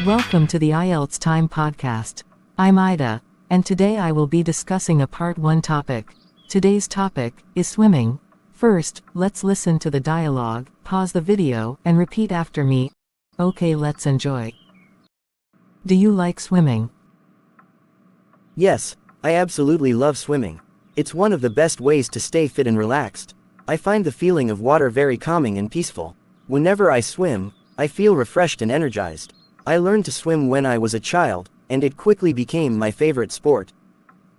Welcome to the IELTS Time podcast. I'm Ida, and today I will be discussing a part 1 topic. Today's topic is swimming. First, let's listen to the dialogue, pause the video, and repeat after me. Okay, let's enjoy. Do you like swimming? Yes, I absolutely love swimming. It's one of the best ways to stay fit and relaxed. I find the feeling of water very calming and peaceful. Whenever I swim, I feel refreshed and energized. I learned to swim when I was a child, and it quickly became my favorite sport.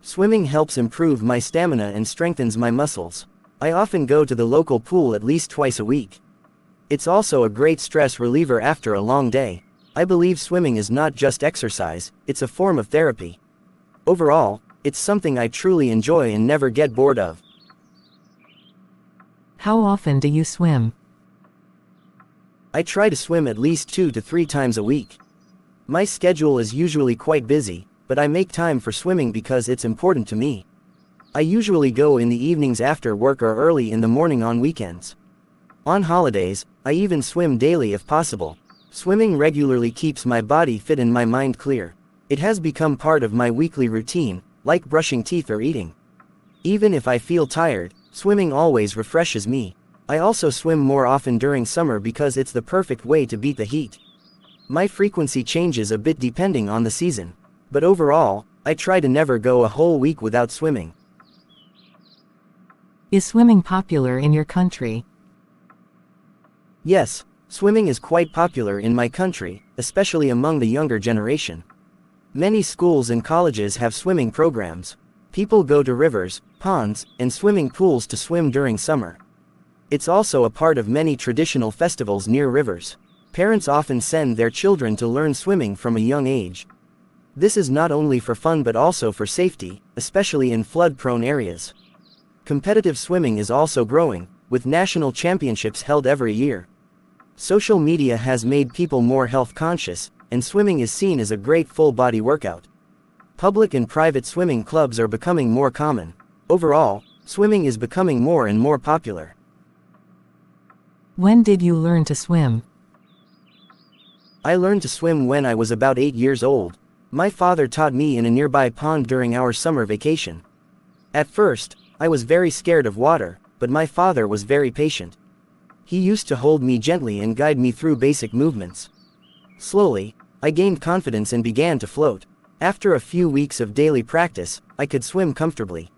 Swimming helps improve my stamina and strengthens my muscles. I often go to the local pool at least twice a week. It's also a great stress reliever after a long day. I believe swimming is not just exercise, it's a form of therapy. Overall, it's something I truly enjoy and never get bored of. How often do you swim? I try to swim at least 2 to 3 times a week. My schedule is usually quite busy, but I make time for swimming because it's important to me. I usually go in the evenings after work or early in the morning on weekends. On holidays, I even swim daily if possible. Swimming regularly keeps my body fit and my mind clear. It has become part of my weekly routine, like brushing teeth or eating. Even if I feel tired, swimming always refreshes me. I also swim more often during summer because it's the perfect way to beat the heat. My frequency changes a bit depending on the season, but overall, I try to never go a whole week without swimming. Is swimming popular in your country? Yes, swimming is quite popular in my country, especially among the younger generation. Many schools and colleges have swimming programs. People go to rivers, ponds, and swimming pools to swim during summer. It's also a part of many traditional festivals near rivers. Parents often send their children to learn swimming from a young age. This is not only for fun but also for safety, especially in flood-prone areas. Competitive swimming is also growing, with national championships held every year. Social media has made people more health-conscious, and swimming is seen as a great full-body workout. Public and private swimming clubs are becoming more common. Overall, swimming is becoming more and more popular. When did you learn to swim? I learned to swim when I was about 8 years old. My father taught me in a nearby pond during our summer vacation. At first, I was very scared of water, but my father was very patient. He used to hold me gently and guide me through basic movements. Slowly, I gained confidence and began to float. After a few weeks of daily practice, I could swim comfortably.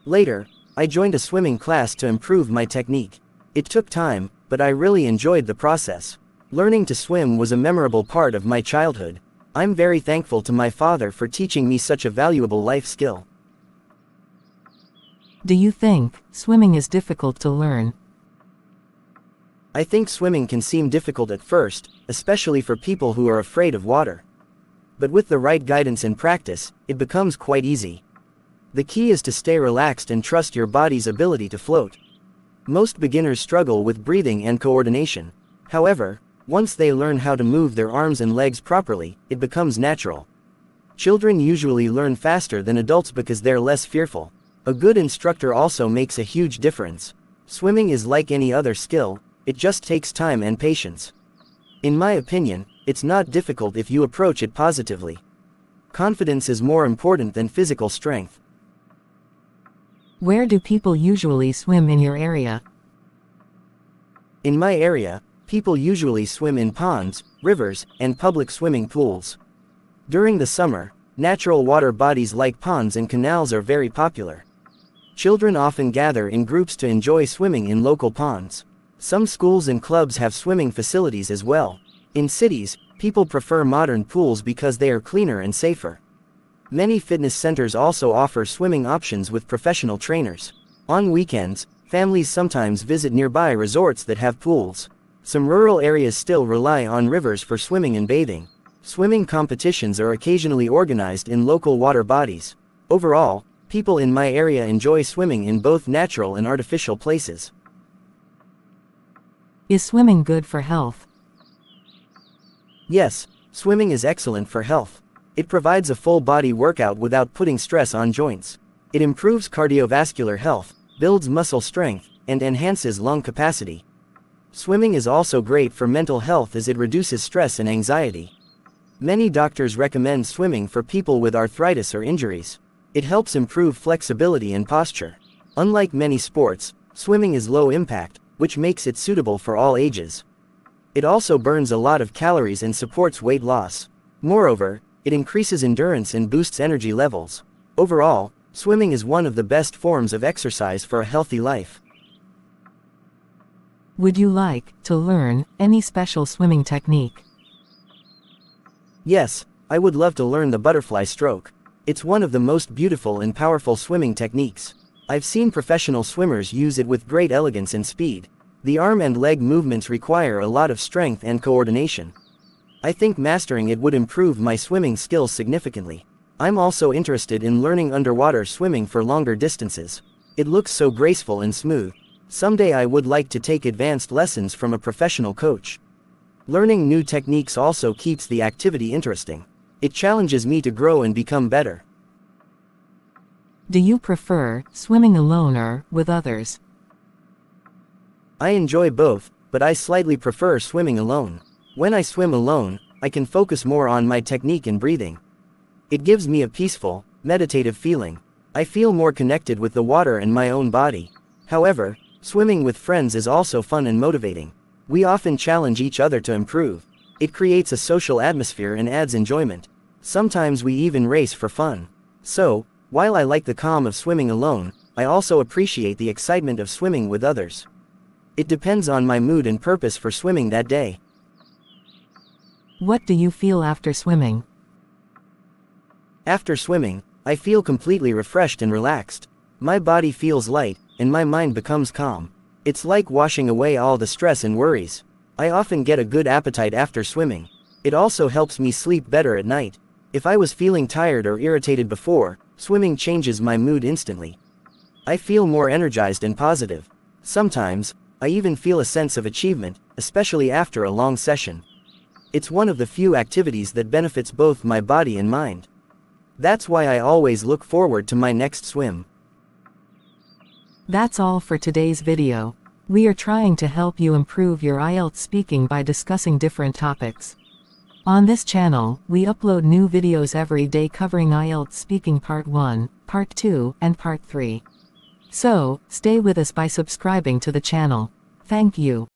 Later, I joined a swimming class to improve my technique. It took time, but I really enjoyed the process. Learning to swim was a memorable part of my childhood. I'm very thankful to my father for teaching me such a valuable life skill. Do you think swimming is difficult to learn? I think swimming can seem difficult at first, especially for people who are afraid of water. But with the right guidance and practice, it becomes quite easy. The key is to stay relaxed and trust your body's ability to float. Most beginners struggle with breathing and coordination. However, once they learn how to move their arms and legs properly, it becomes natural. Children usually learn faster than adults because they're less fearful. A good instructor also makes a huge difference. Swimming is like any other skill, it just takes time and patience. In my opinion, it's not difficult if you approach it positively. Confidence is more important than physical strength. Where do people usually swim in your area? In my area, people usually swim in ponds, rivers, and public swimming pools. During the summer, natural water bodies like ponds and canals are very popular. Children often gather in groups to enjoy swimming in local ponds. Some schools and clubs have swimming facilities as well. In cities, people prefer modern pools because they are cleaner and safer. Many fitness centers also offer swimming options with professional trainers. On weekends, families sometimes visit nearby resorts that have pools. Some rural areas still rely on rivers for swimming and bathing. Swimming competitions are occasionally organized in local water bodies. Overall, people in my area enjoy swimming in both natural and artificial places. Is swimming good for health? Yes, swimming is excellent for health. It provides a full-body workout without putting stress on joints. It improves cardiovascular health, builds muscle strength, and enhances lung capacity. Swimming is also great for mental health as it reduces stress and anxiety. Many doctors recommend swimming for people with arthritis or injuries. It helps improve flexibility and posture. Unlike many sports, swimming is low impact, which makes it suitable for all ages. It also burns a lot of calories and supports weight loss. Moreover, it increases endurance and boosts energy levels. Overall, swimming is one of the best forms of exercise for a healthy life. Would you like to learn any special swimming technique? Yes, I would love to learn the butterfly stroke. It's one of the most beautiful and powerful swimming techniques. I've seen professional swimmers use it with great elegance and speed. The arm and leg movements require a lot of strength and coordination. I think mastering it would improve my swimming skills significantly. I'm also interested in learning underwater swimming for longer distances. It looks so graceful and smooth. Someday I would like to take advanced lessons from a professional coach. Learning new techniques also keeps the activity interesting. It challenges me to grow and become better. Do you prefer swimming alone or with others? I enjoy both, but I slightly prefer swimming alone. When I swim alone, I can focus more on my technique and breathing. It gives me a peaceful, meditative feeling. I feel more connected with the water and my own body. However, swimming with friends is also fun and motivating. We often challenge each other to improve. It creates a social atmosphere and adds enjoyment. Sometimes we even race for fun. So, while I like the calm of swimming alone, I also appreciate the excitement of swimming with others. It depends on my mood and purpose for swimming that day. What do you feel after swimming? After swimming, I feel completely refreshed and relaxed. My body feels light, and my mind becomes calm. It's like washing away all the stress and worries. I often get a good appetite after swimming. It also helps me sleep better at night. If I was feeling tired or irritated before, swimming changes my mood instantly. I feel more energized and positive. Sometimes, I even feel a sense of achievement, especially after a long session. It's one of the few activities that benefits both my body and mind. That's why I always look forward to my next swim. That's all for today's video. We are trying to help you improve your IELTS speaking by discussing different topics. On this channel, we upload new videos every day covering IELTS Speaking Part 1, Part 2, and Part 3. So, stay with us by subscribing to the channel. Thank you.